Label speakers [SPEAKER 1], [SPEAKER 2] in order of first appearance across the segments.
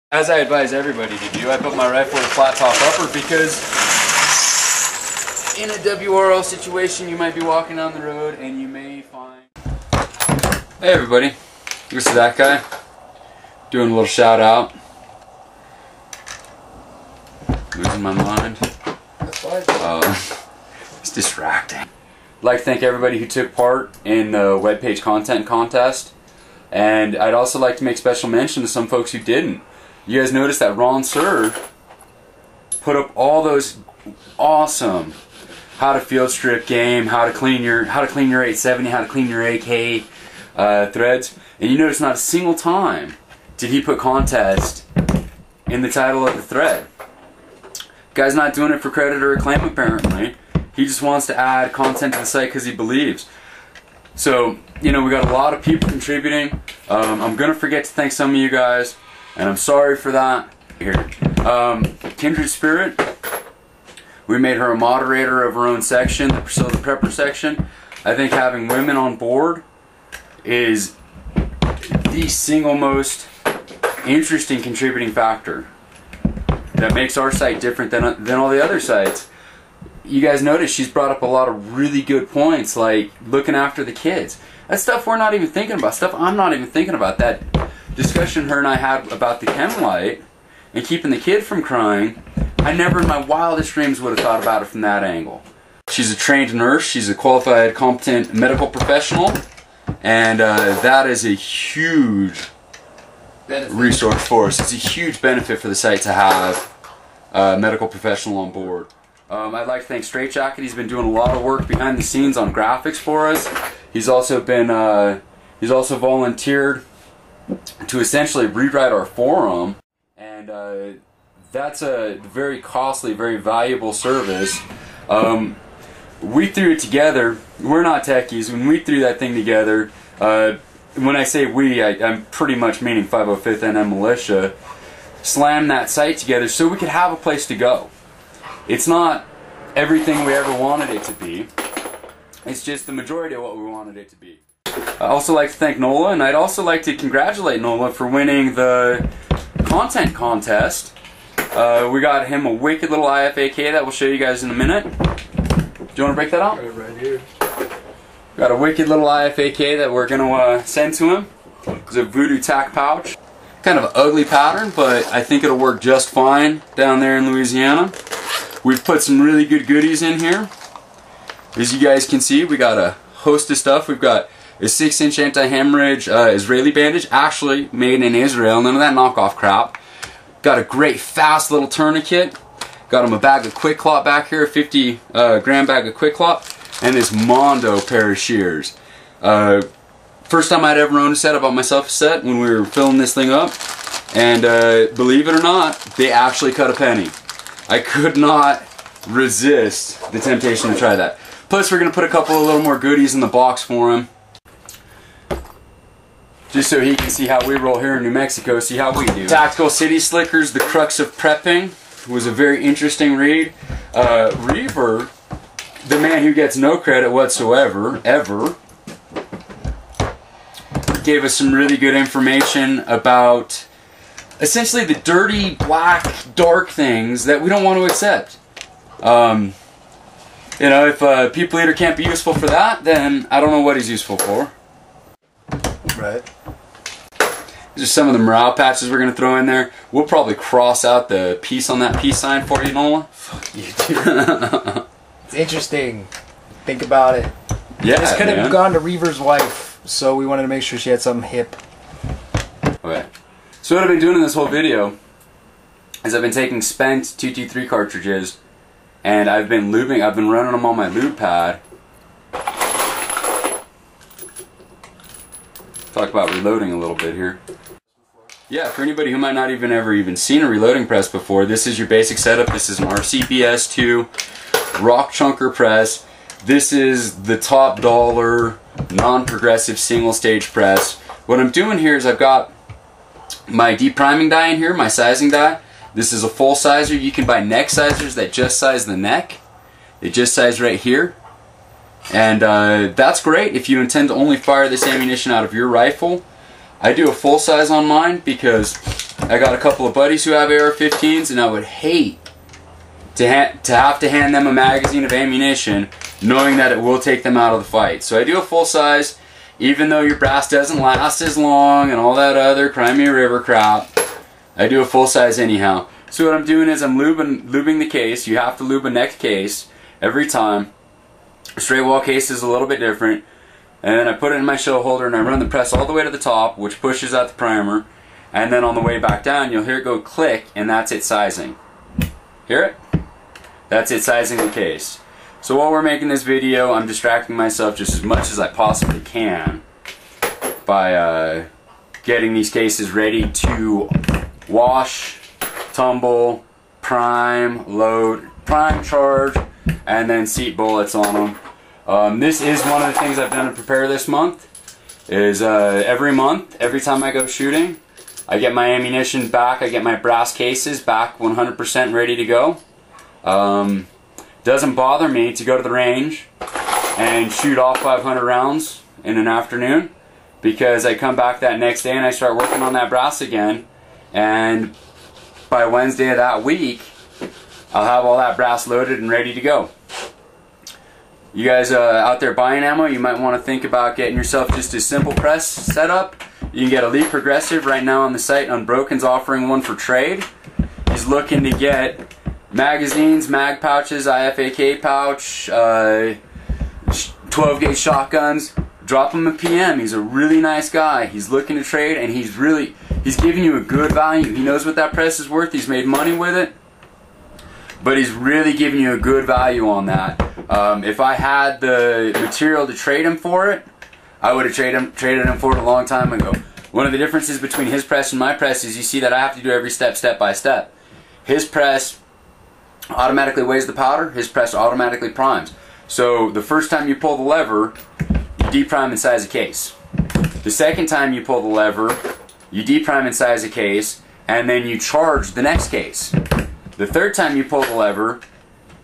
[SPEAKER 1] As I advise everybody to do, I put my rifle with a flat top upper because in a WRL situation you might be walking down the road and you may find... Hey everybody, this is That Guy, doing a little shout out. Losing my mind. It's distracting. I'd like to thank everybody who took part in the webpage content contest, and I'd also like to make special mention to some folks who didn't. You guys noticed that Ron Sir put up all those awesome how to field strip game, how to clean your 870, how to clean your AK threads, and you notice not a single time did he put contest in the title of the thread. Guy's not doing it for credit or acclaim apparently. He just wants to add content to the site because he believes. So, you know, we got a lot of people contributing. I'm gonna forget to thank some of you guys, and I'm sorry for that. Here, Kindred Spirit, we made her a moderator of her own section, the Priscilla the Prepper section. I think having women on board is the single most interesting contributing factor that makes our site different than all the other sites. You guys notice she's brought up a lot of really good points, like looking after the kids. That's stuff we're not even thinking about, stuff I'm not even thinking about. That discussion her and I had about the chem light and keeping the kid from crying, I never in my wildest dreams would have thought about it from that angle. She's a trained nurse, she's a qualified, competent medical professional, and that is a huge resource for us. It's a huge benefit for the site to have a medical professional on board. I'd like to thank Straight Jacket. He's been doing a lot of work behind the scenes on graphics for us. He's also been he's also volunteered to essentially rewrite our forum, and that's a very costly, very valuable service. We threw it together. We're not techies. When we threw that thing together, when I say we, I'm pretty much meaning 505th NM Militia, slammed that site together so we could have a place to go. It's not everything we ever wanted it to be. It's just the majority of what we wanted it to be. I'd also like to thank Nola, and I'd also like to congratulate Nola for winning the content contest. We got him a wicked little IFAK that we'll show you guys in a minute. Do you want to break that out?
[SPEAKER 2] Right here.
[SPEAKER 1] Got a wicked little IFAK that we're going to send to him. It's a voodoo tack pouch. Kind of an ugly pattern, but I think it'll work just fine down there in Louisiana. We've put some really good goodies in here. As you guys can see, we got a host of stuff. We've got a 6-inch anti-hemorrhage Israeli bandage, actually made in Israel, none of that knockoff crap. Got a great fast little tourniquet. Got him a bag of Quick Clot back here, a 50 gram bag of Quick Clot, and this Mondo pair of shears. First time I'd ever owned a set. I bought myself a set when we were filling this thing up, and believe it or not, they actually cut a penny. I could not resist the temptation to try that. Plus, we're going to put a couple of little more goodies in the box for him, just so he can see how we roll here in New Mexico, see how we do. Tactical City Slickers, The Crux of Prepping, was a very interesting read. Reaver, the man who gets no credit whatsoever, ever, gave us some really good information about essentially the dirty, black, dark things that we don't want to accept. You know, if a people eater can't be useful for that, then I don't know what he's useful for.
[SPEAKER 2] Right.
[SPEAKER 1] These are some of the morale patches we're going to throw in there. We'll probably cross out the peace on that peace sign for you, Nola.
[SPEAKER 2] Fuck you, dude. It's interesting. Think about it.
[SPEAKER 1] Yeah,
[SPEAKER 2] this could have gone to Reaver's wife, so we wanted to make sure she had something hip.
[SPEAKER 1] Okay. So what I've been doing in this whole video is I've been taking spent 223 cartridges and I've been lubing, I've been running them on my lube pad. Talk about reloading a little bit here. Yeah, for anybody who might not even ever seen a reloading press before, this is your basic setup. This is an RCBS2 rock chunker press. This is the top dollar non-progressive single stage press. What I'm doing here is I've got my deep priming die in here, my sizing die. This is a full sizer. You can buy neck sizers that just size the neck. They just size right here. And that's great if you intend to only fire this ammunition out of your rifle. I do a full size on mine because I got a couple of buddies who have AR-15s, and I would hate to have to hand them a magazine of ammunition knowing that it will take them out of the fight. So I do a full size, even though your brass doesn't last as long and all that other Crimea River crap. I do a full size anyhow. So what I'm doing is I'm lubing the case. You have to lube a neck case every time. A straight wall case is a little bit different. And then I put it in my shell holder and I run the press all the way to the top, which pushes out the primer. And then on the way back down, you'll hear it go click, and that's it sizing. Hear it? That's it sizing the case. So while we're making this video, I'm distracting myself just as much as I possibly can by getting these cases ready to wash, tumble, prime, load, prime, charge, and then seat bullets on them. This is one of the things I've done to prepare this month. Is every month, every time I go shooting, I get my ammunition back. I get my brass cases back 100% ready to go. Doesn't bother me to go to the range and shoot off 500 rounds in an afternoon, because I come back that next day and I start working on that brass again, and by Wednesday of that week I'll have all that brass loaded and ready to go. You guys out there buying ammo, you might want to think about getting yourself just a simple press setup. You can get Elite Progressive right now on the site. Unbroken's offering one for trade. He's looking to get magazines, mag pouches, IFAK pouch, 12 gauge shotguns. Drop him a PM. He's a really nice guy. He's looking to trade, and he's giving you a good value. He knows what that press is worth. He's made money with it, but he's really giving you a good value on that. If I had the material to trade him for it, I would have traded him for it a long time ago. One of the differences between his press and my press is you see that I have to do every step by step. His press automatically weighs the powder. His press automatically primes. So the first time you pull the lever, you deprime and size a case. The second time you pull the lever, you deprime and size a case, and then you charge the next case. The third time you pull the lever,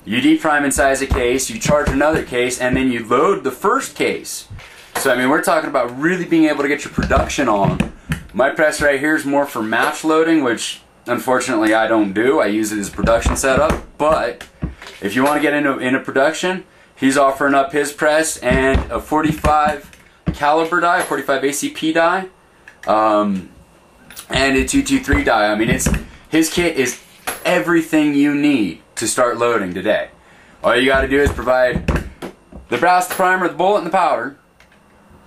[SPEAKER 1] you deprime and size a case, you charge another case, and then you load the first case. So I mean, we're talking about really being able to get your production on. My press right here is more for match loading, which unfortunately I don't do. I use it as a production setup. But if you want to get into production, he's offering up his press and a 45 caliber die, 45 ACP die, and a 223 die. I mean, his kit is everything you need to start loading today. All you got to do is provide the brass, the primer, the bullet, and the powder.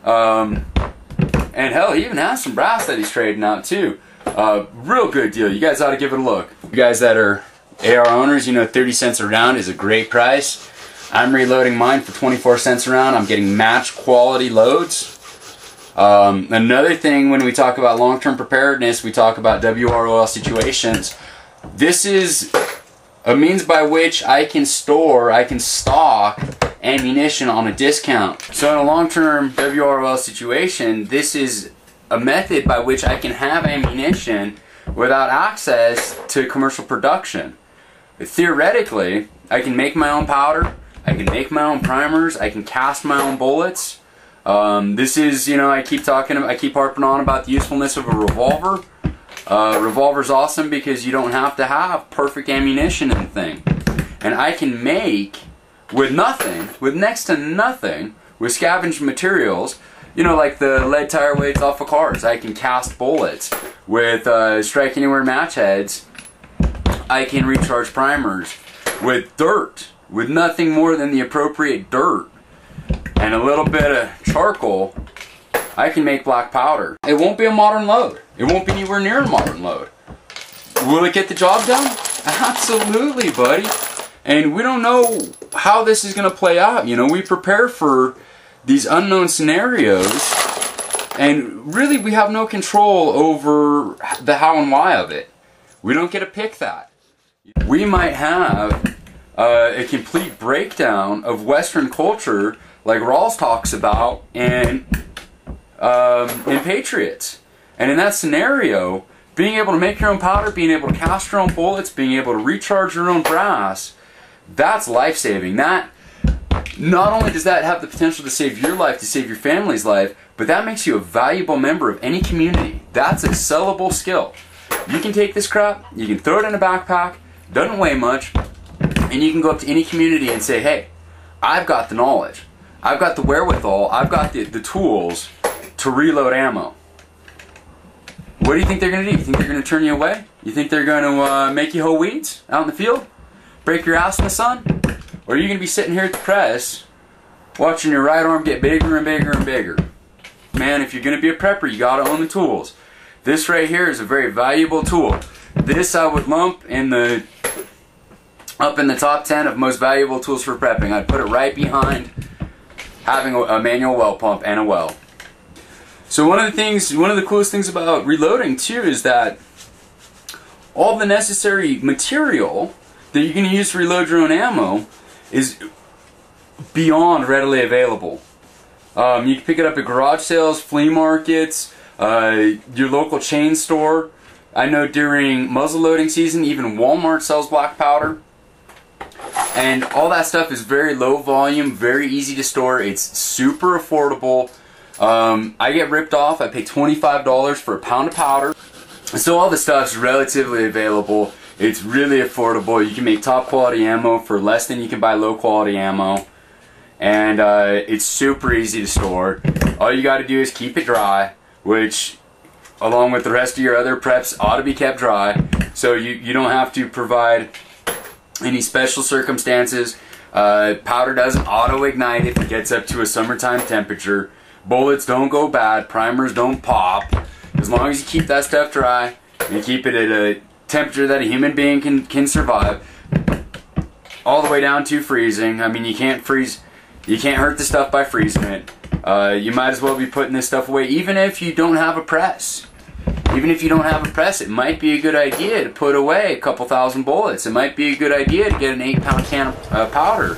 [SPEAKER 1] And hell, he even has some brass that he's trading out too. Real good deal. You guys ought to give it a look. You guys that are AR owners, you know 30 cents a round is a great price. I'm reloading mine for 24 cents a round. I'm getting match quality loads. Another thing, when we talk about long-term preparedness, we talk about WROL situations. This is a means by which I can stock ammunition on a discount. So in a long-term WROL situation, this is a method by which I can have ammunition without access to commercial production. Theoretically, I can make my own powder, I can make my own primers, I can cast my own bullets. This is, you know, I keep harping on about the usefulness of a revolver. Revolver's awesome because you don't have to have perfect ammunition in the thing. And I can make, with nothing, with next to nothing, with scavenged materials, you know, like the lead tire weights off of cars. I can cast bullets. With strike anywhere match heads, I can recharge primers. With dirt, with nothing more than the appropriate dirt and a little bit of charcoal, I can make black powder. It won't be a modern load. It won't be anywhere near a modern load. Will it get the job done? Absolutely, buddy. And we don't know how this is going to play out. You know, we prepare for these unknown scenarios, and really we have no control over the how and why of it. We don't get to pick that. We might have a complete breakdown of Western culture, like Rawls talks about in Patriots. And in that scenario, being able to make your own powder, being able to cast your own bullets, being able to recharge your own brass, that's life-saving. That, not only does that have the potential to save your life, to save your family's life, but that makes you a valuable member of any community. That's a sellable skill. You can take this crap, you can throw it in a backpack, doesn't weigh much, and you can go up to any community and say, hey, I've got the knowledge, I've got the wherewithal, I've got the tools to reload ammo. What do you think they're going to do? You think they're going to turn you away? You think they're going to make you hoe weeds out in the field? Break your ass in the sun? Or are you going to be sitting here at the press watching your right arm get bigger and bigger and bigger? Man, if you're going to be a prepper, you got to own the tools. This right here is a very valuable tool. This I would lump up in the top 10 of most valuable tools for prepping. I'd put it right behind having a manual well pump and a well. So one of the coolest things about reloading too is that all the necessary material that you're going to use to reload your own ammo is beyond readily available. You can pick it up at garage sales, flea markets, your local chain store. I know during muzzle loading season, even Walmart sells black powder. And all that stuff is very low volume, very easy to store. It's super affordable. I get ripped off. I pay $25 for a pound of powder. So all the stuff's relatively available. It's really affordable. You can make top quality ammo for less than you can buy low quality ammo. And it's super easy to store. All you got to do is keep it dry, which along with the rest of your other preps ought to be kept dry. So you don't have to provide any special circumstances. Powder doesn't auto-ignite if it gets up to a summertime temperature. Bullets don't go bad. Primers don't pop. As long as you keep that stuff dry and keep it at a temperature that a human being can survive, all the way down to freezing. I mean, you can't hurt the stuff by freezing it. You might as well be putting this stuff away, even if you don't have a press. Even if you don't have a press, it might be a good idea to put away a couple thousand bullets. It might be a good idea to get an 8-pound can of powder